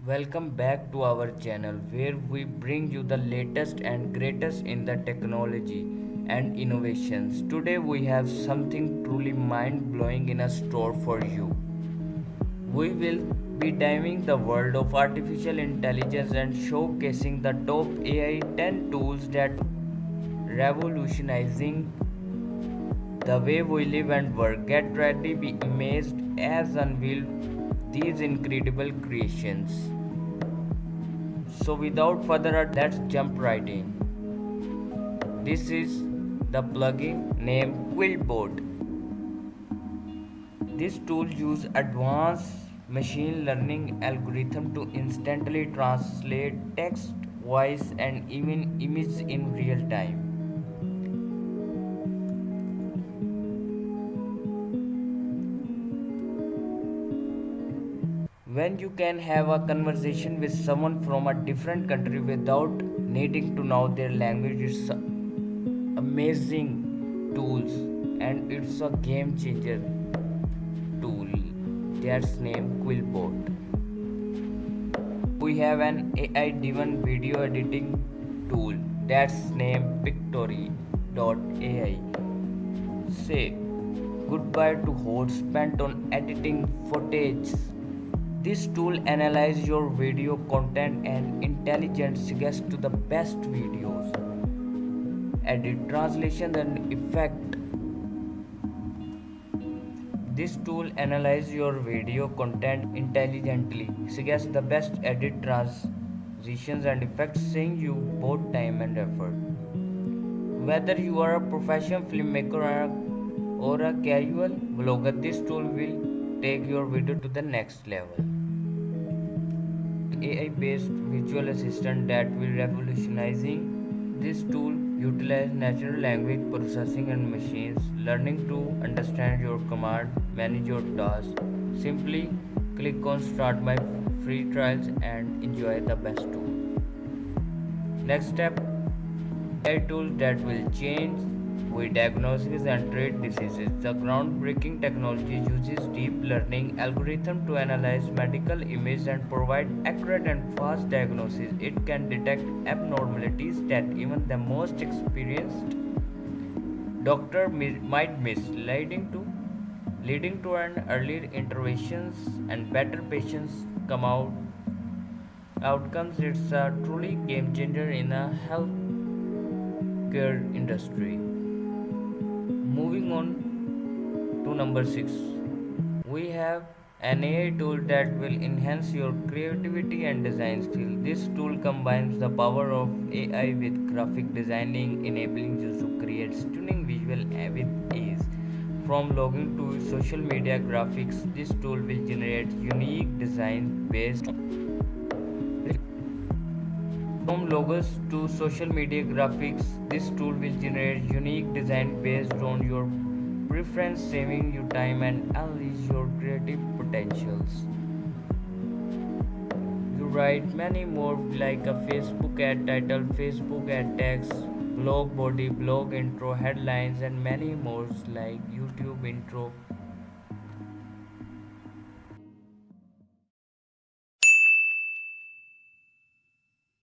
Welcome back to our channel where we bring you the latest and greatest in the technology and innovations. Today we have something truly mind-blowing in a store for you. We will be diving the world of artificial intelligence and showcasing the top AI 10 tools that revolutionizing the way we live and work. Get ready, be amazed as unveil these incredible creations. So without further ado, let's jump right in. This is the plugin named Quillbot. This tool uses advanced machine learning algorithm to instantly translate text, voice and even image in real time. When you can have a conversation with someone from a different country without needing to know their language, it's amazing tools and it's a game changer tool that's named Quillbot. We have an AI driven video editing tool that's named Pictory.ai. Say goodbye to hours spent on editing footage. This tool analyzes your video content and intelligently suggests to the best videos. Edit translation and effect. This tool analyzes your video content intelligently, suggests the best edit transitions and effects, saving you both time and effort. Whether you are a professional filmmaker or a casual blogger, this tool will take your video to the next level. AI-based virtual assistant that will revolutionizing this tool utilize natural language processing and machines learning to understand your command, manage your tasks. Simply click on start my free trials and enjoy the best tool. Next step, AI tools that will change we diagnose and treat diseases. The groundbreaking technology uses deep learning algorithm to analyze medical images and provide accurate and fast diagnosis. It can detect abnormalities that even the most experienced doctor might miss, leading to an earlier interventions and better patients come out outcomes. It's a truly game changer in a healthcare industry. Moving on to number 6, we have an AI tool that will enhance your creativity and design skill. This tool combines the power of AI with graphic designing, enabling you to create stunning visual with ease. From logging to social media graphics, this tool will generate unique designs based from logos to social media graphics. This tool will generate unique design based on your preference, saving you time and unleash your creative potentials. You write many more like a Facebook ad title, Facebook ad text, blog body, blog intro, headlines, and many more like YouTube intro